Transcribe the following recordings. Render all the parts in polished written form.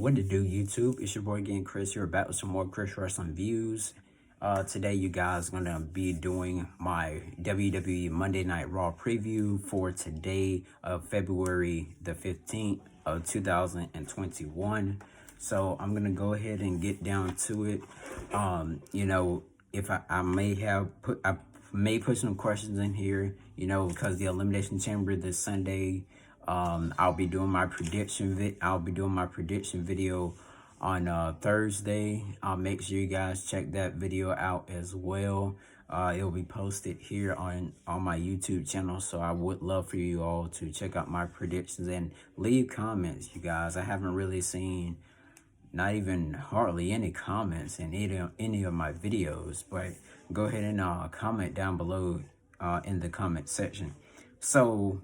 What to do, YouTube? It's your boy again, Chris here, back with some more Chris Wrestling views. Today, you guys gonna be doing my WWE Monday Night Raw preview for today of February the 15th of 2021. So I'm gonna go ahead and get down to it. If I may put some questions in here, because the Elimination Chamber this Sunday. I'll be doing my prediction video on Thursday. Make sure you guys check that video out as well. It'll be posted here on my YouTube channel, so I would love for you all to check out my predictions and leave comments, you guys. I haven't really seen not even hardly any comments in any of my videos, but go ahead and comment down below in the comment section. So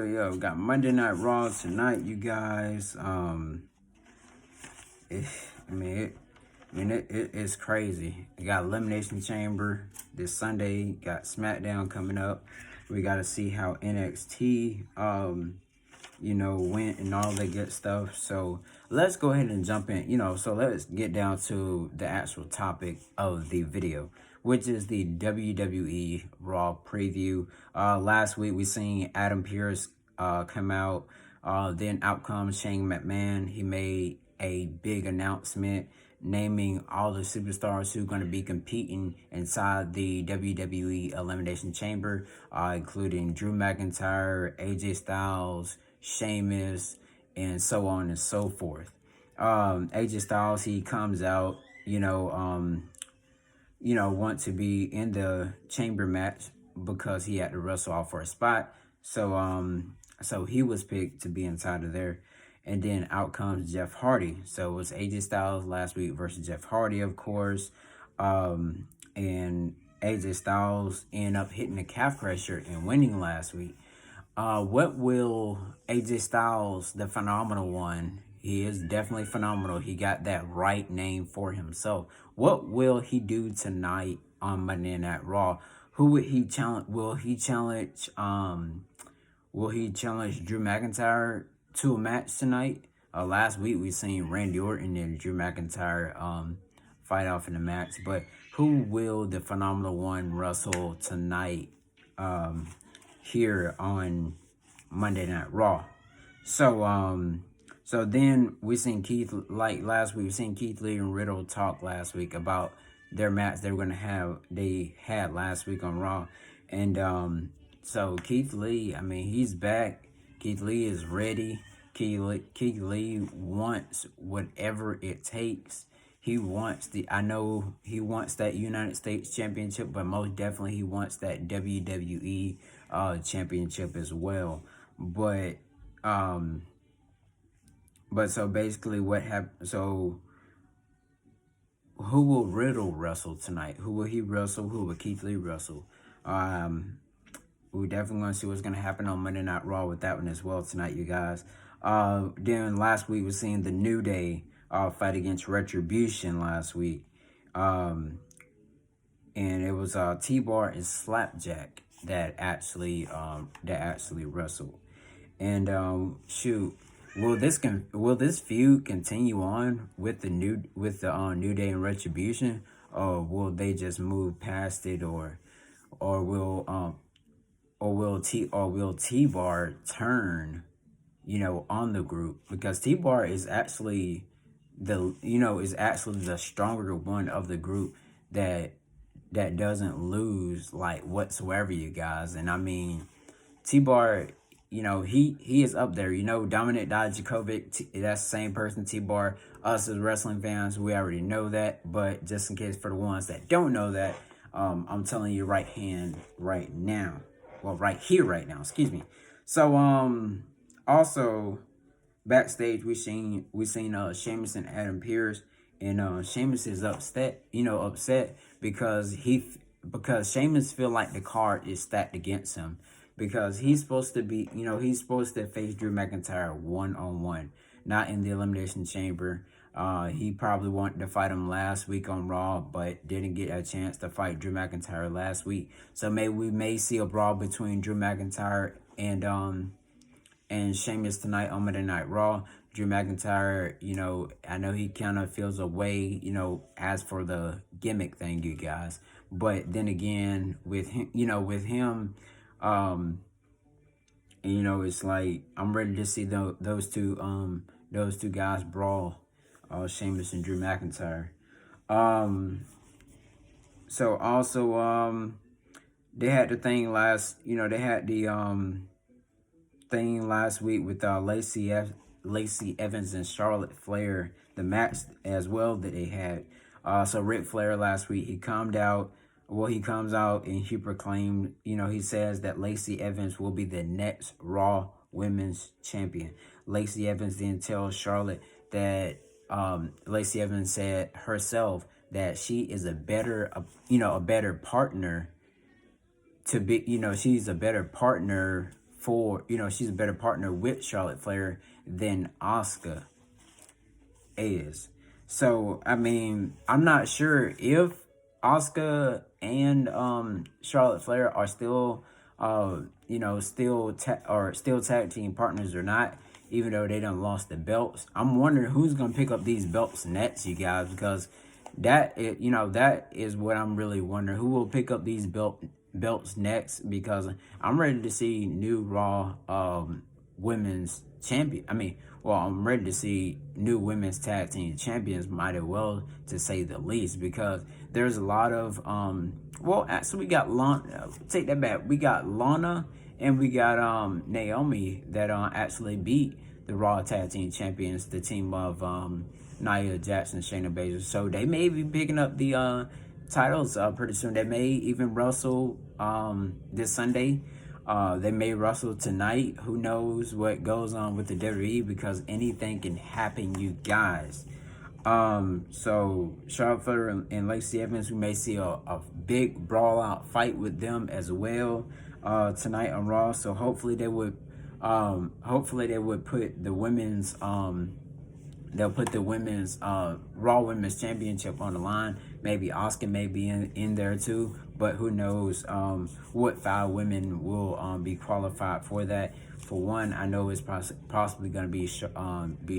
yeah, we got Monday Night Raw tonight, you guys. It's crazy. We got Elimination Chamber this Sunday. Got SmackDown coming up. We got to see how NXT, went and all that good stuff. So let's go ahead and jump in. So let's get down to the actual topic of the video, which is the WWE Raw preview. Last week we seen Adam Pearce come out. Then out comes Shane McMahon. He made a big announcement naming all the superstars who are going to be competing inside the WWE Elimination Chamber, including Drew McIntyre, AJ Styles, Sheamus, and so on and so forth. AJ Styles, he comes out, want to be in the chamber match because he had to wrestle off for a spot. So he was picked to be inside of there. And then out comes Jeff Hardy. So it was AJ Styles last week versus Jeff Hardy, of course. And AJ Styles ended up hitting the calf crusher and winning last week. What will AJ Styles, the phenomenal one, he is definitely phenomenal. He got that right name for himself. What will he do tonight on Monday Night Raw? Who would he challenge? Will he challenge Drew McIntyre to a match tonight? Last week we seen Randy Orton and Drew McIntyre fight off in the match. But who will the phenomenal one wrestle tonight here on Monday Night Raw? So then we seen last week, we seen Keith Lee and Riddle talk last week about their match they had last week on Raw. And so Keith Lee, he's back. Keith Lee is ready. Keith Lee wants whatever it takes. He wants that United States Championship, but most definitely he wants that WWE Championship as well. But so basically what happened, so who will Riddle wrestle tonight? Who will he wrestle? Who will Keith Lee wrestle? We definitely want to see what's going to happen on Monday Night Raw with that one as well tonight, you guys. Then last week we seen the New Day fight against Retribution last week. And it was T-Bar and Slapjack that actually wrestled. And shoot, will this feud continue on with the New Day and Retribution, or will they just move past it, or will T-Bar turn, on the group? Because T-Bar is actually the stronger one of the group that doesn't lose like whatsoever, you guys. And T-Bar, he is up there. Dominic Dijakovic, that's the same person. T-Bar, us as wrestling fans, we already know that. But just in case for the ones that don't know that, I'm telling you right now. Well, right here, right now, excuse me. So, also, backstage, we seen Sheamus and Adam Pearce, and Sheamus is upset because Sheamus feel like the card is stacked against him, because he's supposed to face Drew McIntyre one-on-one, not in the Elimination Chamber. He probably wanted to fight him last week on Raw, but didn't get a chance to fight Drew McIntyre last week. So we may see a brawl between Drew McIntyre and and Sheamus tonight on Monday Night Raw. Drew McIntyre, I know he kind of feels a way, as for the gimmick thing, you guys. But then again, with him, it's like I'm ready to see those two guys brawl, Sheamus and Drew McIntyre. So also, they had the thing they had the thing last week with Lacey Evans and Charlotte Flair, the match as well that they had. So Ric Flair last week, he calmed out. Well, he comes out and he proclaimed, he says that Lacey Evans will be the next Raw Women's Champion. Lacey Evans then tells Charlotte that Lacey Evans said herself that she is a better partner to be, she's a better partner she's a better partner with Charlotte Flair than Asuka is. So, I mean, I'm not sure if Asuka and Charlotte Flair are still still tag team partners or not, even though they done lost the belts. I'm wondering who's gonna pick up these belts next, you guys, because that is what I'm really wondering. Who will pick up these belts next? Because I'm ready to see new Raw women's champion. I'm ready to see new women's tag team champions, might as well, to say the least, because there's a lot of actually we got Lana. Take that back. We got Lana and we got Naomi that actually beat the Raw tag team champions, the team of Nia Jackson, Shayna Baszler. So they may be picking up the titles pretty soon. They may even wrestle this Sunday. They may wrestle tonight. Who knows what goes on with the WWE, because anything can happen, you guys. So Charlotte Flair and Lacey Evans, we may see a big brawl out fight with them as well tonight on Raw. So hopefully they would put the women's they'll put the women's Raw Women's Championship on the line. Maybe Asuka may be in there too, but who knows what 5 women will be qualified for that. For one, I know it's possibly going to be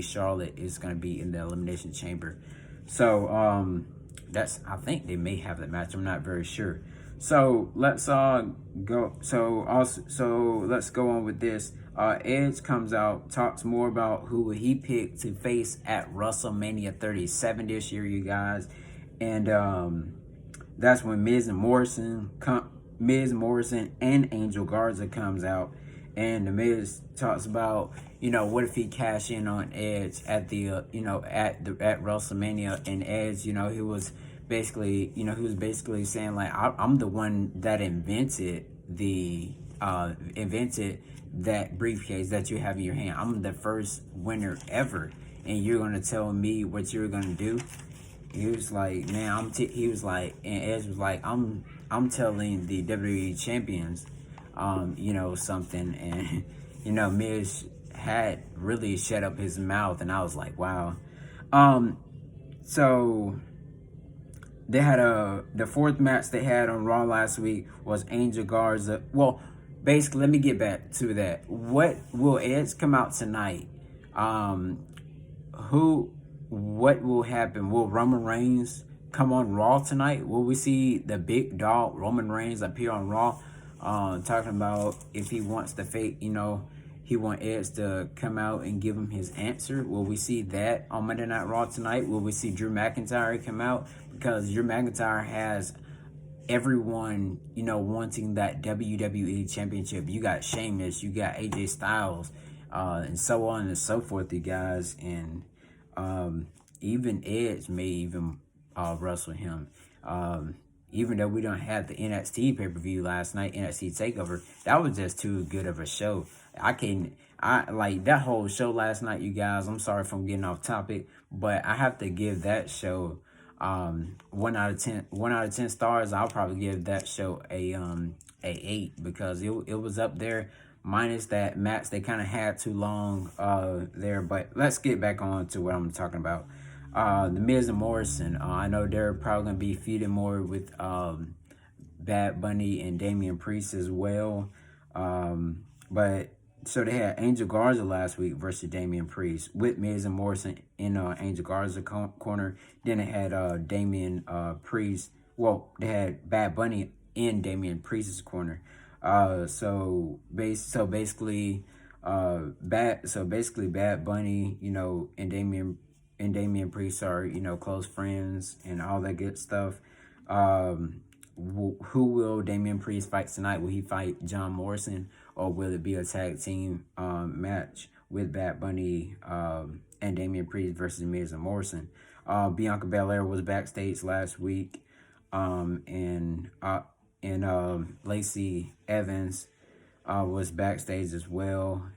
Charlotte is going to be in the Elimination Chamber. So I think they may have the match. I'm not very sure. So let's go. So let's go on with this. Edge comes out, talks more about who he picked to face at WrestleMania 37 this year, you guys. And that's when Miz Morrison and Angel Garza comes out. And the Miz talks about, what if he cashed in on Edge at the at WrestleMania, and Edge, he was basically saying like, I'm the one that invented that briefcase that you have in your hand. I'm the first winner ever, and you're gonna tell me what you're gonna do? He was like, man, he was like, and Edge was like, I'm telling the WWE champions, something. And Miz had really shut up his mouth, and I was like, wow. So they had the fourth match they had on Raw last week was Angel Garza. Well, basically, let me get back to that. What will Edge come out tonight? What will happen? Will Roman Reigns come on Raw tonight? Will we see the big dog Roman Reigns appear on Raw? Talking about if he wants to fake, he wants Edge to come out and give him his answer. Will we see that on Monday Night Raw tonight? Will we see Drew McIntyre come out? Because Drew McIntyre has everyone, wanting that WWE Championship. You got Sheamus, you got AJ Styles, and so on and so forth, you guys. And even Edge may even wrestle him. Even though we don't have the NXT pay-per-view last night, NXT TakeOver, that was just too good of a show. I like that whole show last night, you guys. I'm sorry if I'm getting off topic, but I have to give that show 1 out of 10. 1 out of 10 stars. I'll probably give that show a 8, because it was up there, minus that match they kind of had too long there. But let's get back on to what I'm talking about. The Miz and Morrison. I know they're probably gonna be feuding more with Bad Bunny and Damian Priest as well. But So they had Angel Garza last week versus Damian Priest with Miz and Morrison in Angel Garza corner. Then they had Damian Priest. Well, they had Bad Bunny in Damian Priest's corner. Basically, Bad Bunny, and Damian Priest are, close friends and all that good stuff. Who will Damian Priest fight tonight? Will he fight John Morrison, or will it be a tag team match with Bad Bunny and Damian Priest versus Miz and Morrison? Bianca Belair was backstage last week, and Lacey Evans was backstage as well.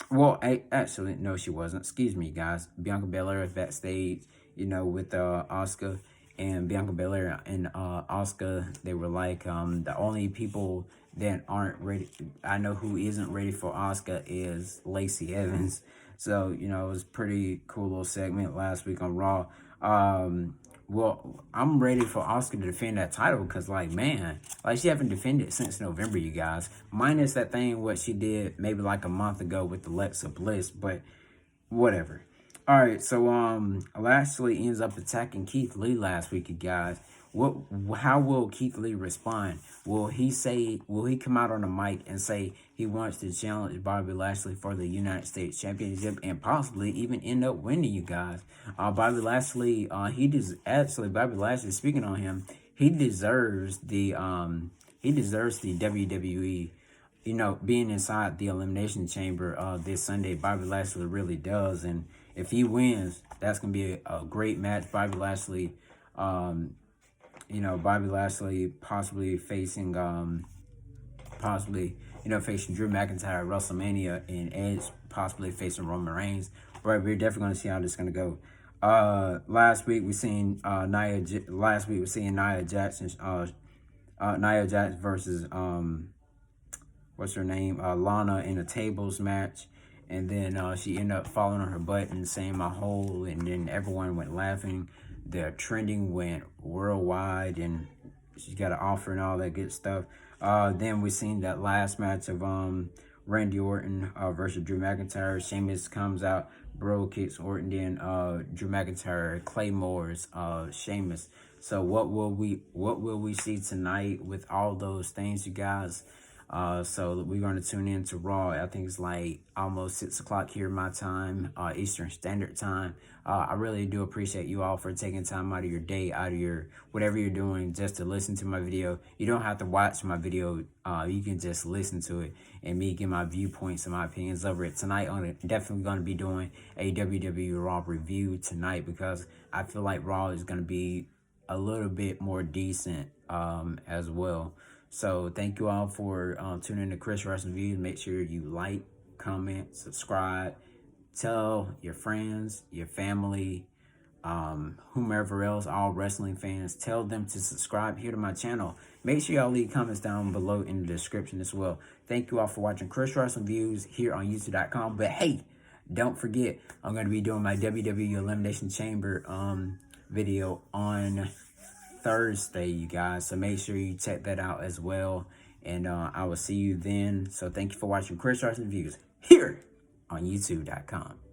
Well, actually, no, she wasn't. Excuse me, guys. Bianca Belair is backstage, with Asuka. And Bianca Belair and Asuka, they were like, the only people that aren't ready. I know who isn't ready for Asuka is Lacey Evans. So, it was a pretty cool little segment last week on Raw. Well, I'm ready for Asuka to defend that title because, man, she haven't defended since November, you guys. Minus that thing what she did maybe like a month ago with Alexa Bliss, but whatever. All right, so Lashley ends up attacking Keith Lee last week, you guys. How will Keith Lee respond? Will he come out on the mic and say he wants to challenge Bobby Lashley for the United States Championship and possibly even end up winning, you guys? Bobby Lashley, Bobby Lashley, speaking on him, he deserves the WWE, being inside the Elimination Chamber this Sunday. Bobby Lashley really does, and if he wins, that's gonna be a great match. Bobby Lashley, Bobby Lashley possibly facing facing Drew McIntyre at WrestleMania, and Edge possibly facing Roman Reigns. But we're definitely gonna see how this is gonna go. Last week we seen Nia Jackson versus what's her name, Lana in a tables match. And then she ended up falling on her butt and saying my hole, and then everyone went laughing. The trending went worldwide, and she got an offer and all that good stuff. Then we seen that last match of Randy Orton versus Drew McIntyre. Sheamus comes out, bro kicks Orton, then Drew McIntyre claymores Sheamus. So what will we see tonight with all those things, you guys? So we're going to tune in to Raw. I think it's like almost 6 o'clock here my time, Eastern Standard Time. I really do appreciate you all for taking time out of your day, out of your whatever you're doing, just to listen to my video. You don't have to watch my video. You can just listen to it and me give my viewpoints and my opinions over it. Tonight, I'm definitely going to be doing a WWE Raw review tonight because I feel like Raw is going to be a little bit more decent as well. So thank you all for tuning in to Chris Wrestling Views. Make sure you like, comment, subscribe, tell your friends, your family, whomever else, all wrestling fans, tell them to subscribe here to my channel. Make sure y'all leave comments down below in the description as well. Thank you all for watching Chris Wrestling Views here on YouTube.com. But hey, don't forget, I'm going to be doing my WWE Elimination Chamber video on Thursday, you guys. So make sure you check that out as well. And I will see you then. So thank you for watching Chris Wrestling Views here on YouTube.com.